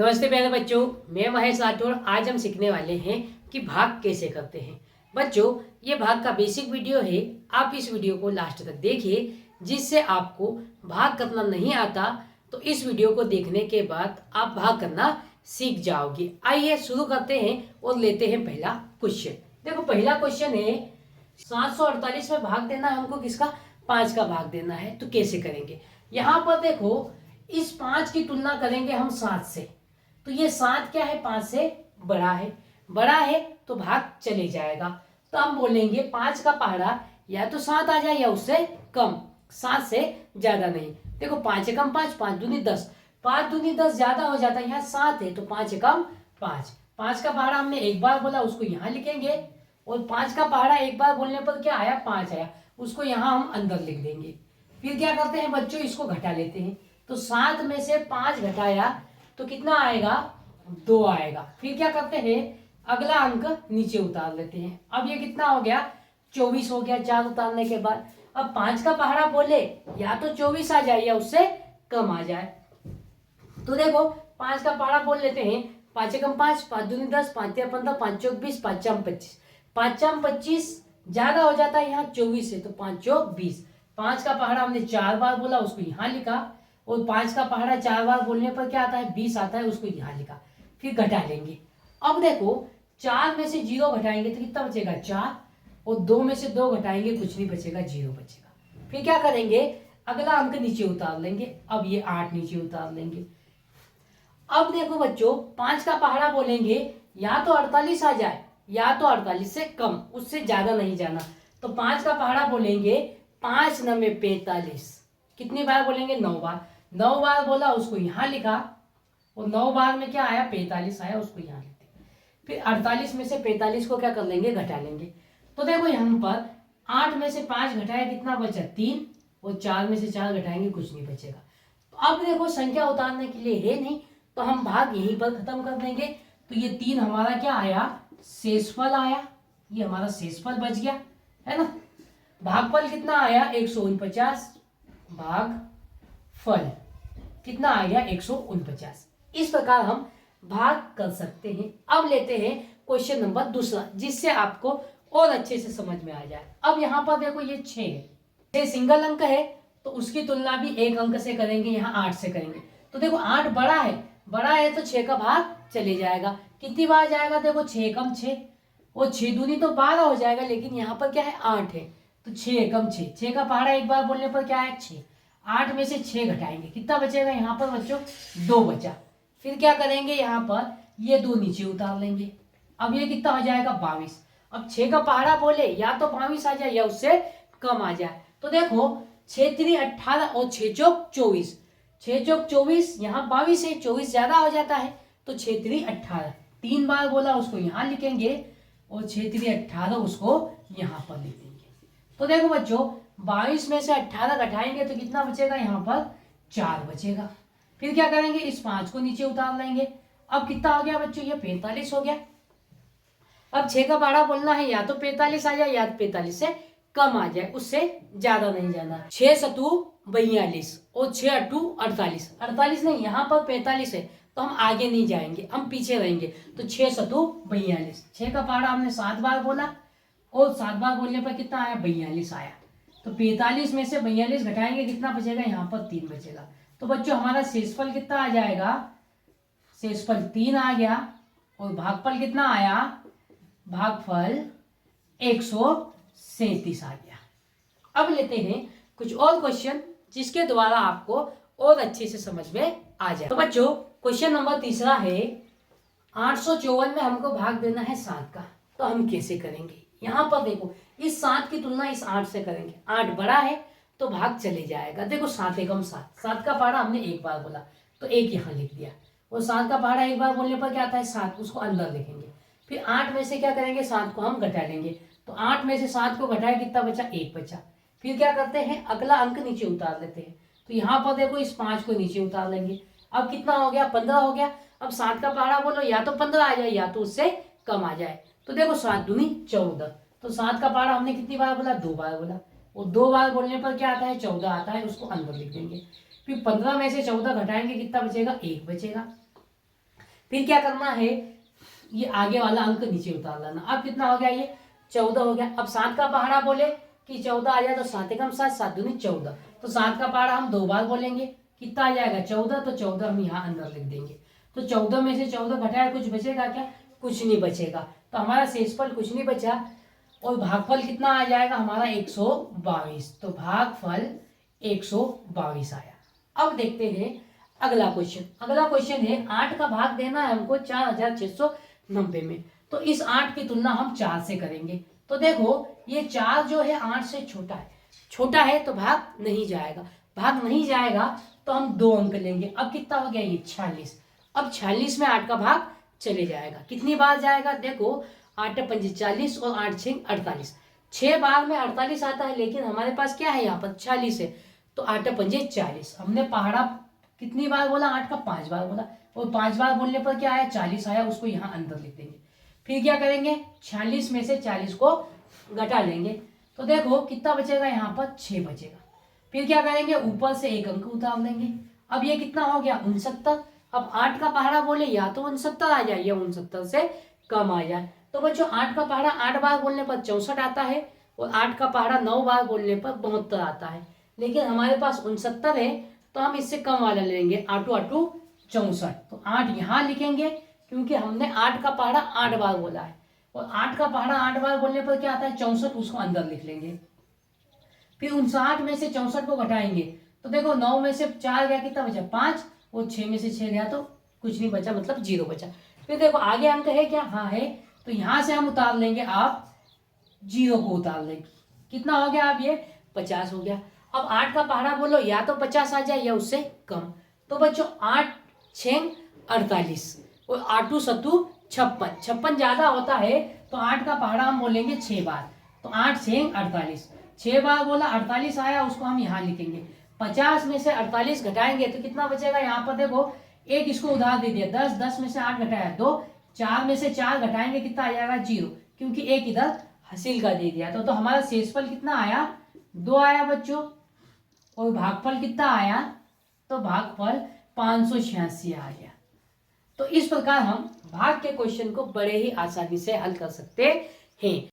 नमस्ते प्यारे बच्चों, मैं महेश राठौड़। आज हम सीखने वाले हैं कि भाग कैसे करते हैं। बच्चों, ये भाग का बेसिक वीडियो है। आप इस वीडियो को लास्ट तक देखिए, जिससे आपको भाग करना नहीं आता तो इस वीडियो को देखने के बाद आप भाग करना सीख जाओगे। आइए शुरू करते हैं और लेते हैं पहला क्वेश्चन। देखो, पहला क्वेश्चन है 748 में भाग देना है हमको, किसका? 5 का भाग देना है। तो कैसे करेंगे? यहाँ पर देखो, इस 5 की तुलना करेंगे हम 7 से। तो ये 7 क्या है? 5 से बड़ा है तो भाग चले जाएगा। तो हम बोलेंगे 5 का पहाड़ा या तो 7 आ जाए या उससे कम, 7 से ज्यादा नहीं। देखो, 5 एकम 5, 5 दूनी 10, 5 दूनी 10 ज्यादा हो जाता है, यहाँ 7 है तो 5 एकम 5। 5 का पहाड़ा हमने एक बार बोला, उसको यहाँ लिखेंगे। और 5 का पहाड़ा एक बार बोलने पर क्या आया? 5 आया, उसको यहाँ हम अंदर लिख देंगे। फिर क्या करते हैं बच्चों? इसको घटा लेते हैं। तो 7 में से 5 घटाया तो कितना आएगा? 2 आएगा। फिर क्या करते हैं? अगला अंक नीचे उतार लेते हैं। अब ये कितना हो गया? 24 हो गया 4 उतारने के बाद। अब 5 का पहाड़ा बोले या तो 24 आ जाए या उससे कम आ जाए। तो देखो, 5 का पहाड़ा बोल लेते हैं। 5 एकम 5, 5 दूनी 10, 5 या 15, 5 चौक 20, 5 चाम 25। 5 चाम 25 ज्यादा हो जाता है, यहाँ 24 है तो 5 चौक 20। 5 का पहाड़ा हमने 4 बार बोला, उसको यहाँ लिखा। और 5 का पहाड़ा 4 बार बोलने पर क्या आता है? 20 आता है, उसको यहाँ लिखा। फिर घटा लेंगे। अब देखो, 4 में से 0 घटाएंगे तो कितना बचेगा? 4। और 2 में से 2 घटाएंगे, कुछ नहीं बचेगा, 0 बचेगा। फिर क्या करेंगे? अगला अंक नीचे उतार लेंगे। अब ये 8 नीचे उतार लेंगे। अब देखो बच्चों, 5 का पहाड़ा बोलेंगे या तो 48 आ जाए या तो 48 से कम, उससे ज्यादा नहीं जाना। तो 5 का पहाड़ा बोलेंगे 5 9 में 45। कितनी बार बोलेंगे? 9 बार। 9 बार बोला, उसको यहाँ लिखा। और 9 बार में क्या आया? 45 आया, उसको यहाँ लिखते। फिर 48 में से 45 को क्या कर लेंगे? घटा लेंगे। तो देखो, यहाँ पर 8 में से 5 घटाया, कितना बचा? 3। और 4 में से 4 घटाएंगे, कुछ नहीं बचेगा। तो अब देखो, संख्या उतारने के लिए है नहीं, तो हम भाग यहीं पर खत्म कर देंगे। तो ये 3 हमारा क्या आया? शेषफल आया। ये हमारा शेषफल बच गया, है ना। भागफल कितना आया? 149। भाग फल कितना आ गया? 149। इस प्रकार हम भाग कर सकते हैं। अब लेते हैं क्वेश्चन नंबर दूसरा, जिससे आपको और अच्छे से समझ में आ जाए। अब यहाँ पर देखो, ये 6 है, 6 सिंगल अंक है तो उसकी तुलना भी एक अंक से करेंगे, यहाँ 8 से करेंगे। तो देखो, 8 बड़ा है तो 6 का भाग चले जाएगा। कितनी बार जाएगा? देखो, 6 एकम 6 और 6 दूनी तो 12 हो जाएगा, लेकिन यहाँ पर क्या है? 8 है तो 6 एकम 6। 6 का पहाड़ा एक बार बोलने पर क्या है? 6। 8 में से 6 घटाएंगे, कितना बचेगा यहाँ पर बच्चों? 2 बचा। फिर क्या करेंगे? यहाँ पर ये 2 नीचे उतार लेंगे। अब ये कितना हो जाएगा? 22। अब 6 का पहाड़ा बोले या तो 22 आ जाए या उससे कम आ जाए। तो देखो, 6 3 18 और 6 चौक 24। 6 चौक 24, यहाँ 22 है, 24 ज्यादा हो जाता है तो 6 3 18। 3 बार बोला, उसको यहाँ लिखेंगे। और 6 3 18 उसको यहाँ पर लिख देंगे। तो देखो बच्चों, 22 में से 18 घटाएंगे तो कितना बचेगा? यहाँ पर 4 बचेगा। फिर क्या करेंगे? इस 5 को नीचे उतार लेंगे। अब कितना हो गया बच्चों? ये 45 हो गया। अब 6 का पहाड़ा बोलना है या तो 45 आ जाए या 45 से कम आ जाए, उससे ज्यादा नहीं जाना। 6 सतु 42 और 6 अट्ठू 48। 48 नहीं, यहाँ पर 45 है तो हम आगे नहीं जाएंगे, हम पीछे रहेंगे। तो 6 सतु 42। 6 का पहाड़ा हमने 7 बार बोला और 7 बार बोलने पर कितना आया? 42 आया। तो 45 में से 42 घटाएंगे, कितना बचेगा? यहाँ पर 3 बचेगा। तो बच्चों, हमारा शेषफल कितना आ जाएगा? शेषफल 3 आ गया। और भागफल कितना आया? भागफल 137 आ गया। अब लेते हैं कुछ और क्वेश्चन, जिसके द्वारा आपको और अच्छे से समझ में आ जाए। तो बच्चों, क्वेश्चन नंबर तीसरा है 854 में हमको भाग देना है 7 का। तो हम कैसे करेंगे? यहाँ पर देखो, इस 7 की तुलना इस 8 से करेंगे। 8 बड़ा है तो भाग चले जाएगा। देखो, 7 एकम 7। 7 का पहाड़ा हमने एक बार बोला तो 1 यहाँ लिख दिया। और 7 का पहाड़ा एक बार बोलने पर क्या आता है? 7, उसको अंदर लिखेंगे। फिर 8 में से क्या करेंगे? 7 को हम घटा लेंगे। तो 8 में से 7 को घटाए, कितना बचा? 1 बचा। फिर क्या करते हैं? अगला अंक नीचे उतार लेते हैं। तो यहाँ पर देखो, इस 5 को नीचे उतार लेंगे। अब कितना हो गया? 15 हो गया। अब 7 का पहाड़ा बोलो या तो 15 आ जाए या तो उससे कम आ जाए। तो देखो, 7 दूनी 14। तो 7 का पहाड़ा हमने कितनी बार बोला? 2 बार बोला। और 2 बार बोलने पर क्या आता है? 14 आता है, उसको अंदर लिख देंगे। फिर 15 में से 14 घटाएंगे, कितना बचेगा? 1 बचेगा। फिर क्या करना है, ये आगे वाला अंक नीचे उतार लाना। अब कितना हो गया, ये 14 हो गया। अब 7 का पहाड़ा बोले कि 14 आ जाए तो 7 एकम 7, 7 दूनी 14। तो 7 का पहाड़ा हम 2 बार बोलेंगे, कितना आ जाएगा 14। तो 14 हम यहाँ अंदर लिख देंगे। तो 14 में से 14 घटाया, कुछ बचेगा क्या, कुछ नहीं बचेगा। तो हमारा शेषफल कुछ नहीं बचा और भागफल कितना आ जाएगा हमारा 122। तो भागफल 122 आया। अब देखते हैं अगला क्वेश्चन। अगला क्वेश्चन है 8 का भाग देना है हमको 4690 में। तो इस 8 की तुलना हम 4 से करेंगे। तो देखो ये 4 जो है 8 से छोटा है, छोटा है तो भाग नहीं जाएगा। भाग नहीं जाएगा तो हम 2 अंक लेंगे। अब कितना हो गया, ये 46। अब 46 में 8 का भाग चले जाएगा। कितनी बार जाएगा, देखो 8 पंजे 40 और 8 6 48। 6 बार में 48 आता है, लेकिन हमारे पास क्या है, यहाँ पर 46 है। तो 8 पंजे 40। हमने पहाड़ा कितनी बार बोला, 8 का 5 बार बोला, और 5 बार बोलने पर क्या आया, 40 आया। उसको यहाँ अंदर लिख देंगे। फिर क्या करेंगे, 46 में से 40 को घटा लेंगे। तो देखो कितना बचेगा, यहाँ पर 6 बचेगा। फिर क्या करेंगे, ऊपर से 1 अंक उतार लेंगे। अब ये कितना हो गया, 69। अब 8 का पहाड़ा बोले या तो 69 आ जाए या 69 से कम आ जाए। तो बच्चों 8 का पहाड़ा 8 बार बोलने पर 64 आता है, और 8 का पहाड़ा 9 बार बोलने पर 72 आता है। लेकिन हमारे पास 69 है, तो हम इससे कम वाला लेंगे, 8 8 64। तो 8 यहाँ लिखेंगे, क्योंकि हमने 8 का पहाड़ा 8 बार बोला है, और 8 का पहाड़ा 8 बार बोलने पर क्या आता है, 64। उसको अंदर लिख लेंगे। फिर 59 में से 64 को घटाएंगे। तो देखो 9 में से 4 गया, कितना बचा, 5, और 6 में से 6 गया तो कुछ नहीं बचा, मतलब 0 बचा। फिर देखो आगे अंक है क्या, हाँ है। तो यहाँ से हम उतार लेंगे, आप 0 को उतार लेंगे। कितना हो गया, अब ये 50 हो गया। अब 8 का पहाड़ा बोलो या तो 50 आ जाए या उससे कम। तो बच्चों 8 6 48 और 8 7 56। 56 ज्यादा होता है, तो 8 का पहाड़ा हम बोलेंगे 6 बार। तो 8 6 48, 6 बार बोला, 48 आया, उसको हम यहाँ लिखेंगे। 50 में से 48 घटाएंगे तो कितना बचेगा, यहाँ पर देखो एक इसको उधार दे दिया, 10, 10 में से 8 घटाया 2, 4 में से 4 घटाएंगे, कितना आ जाएगा 0, क्योंकि एक इधर हासिल का दे दिया। तो हमारा शेषफल कितना आया, 2 आया बच्चों। और भागफल कितना आया, तो भागफल 586 आ गया। तो इस प्रकार हम भाग के क्वेश्चन को बड़े ही आसानी से हल कर सकते हैं।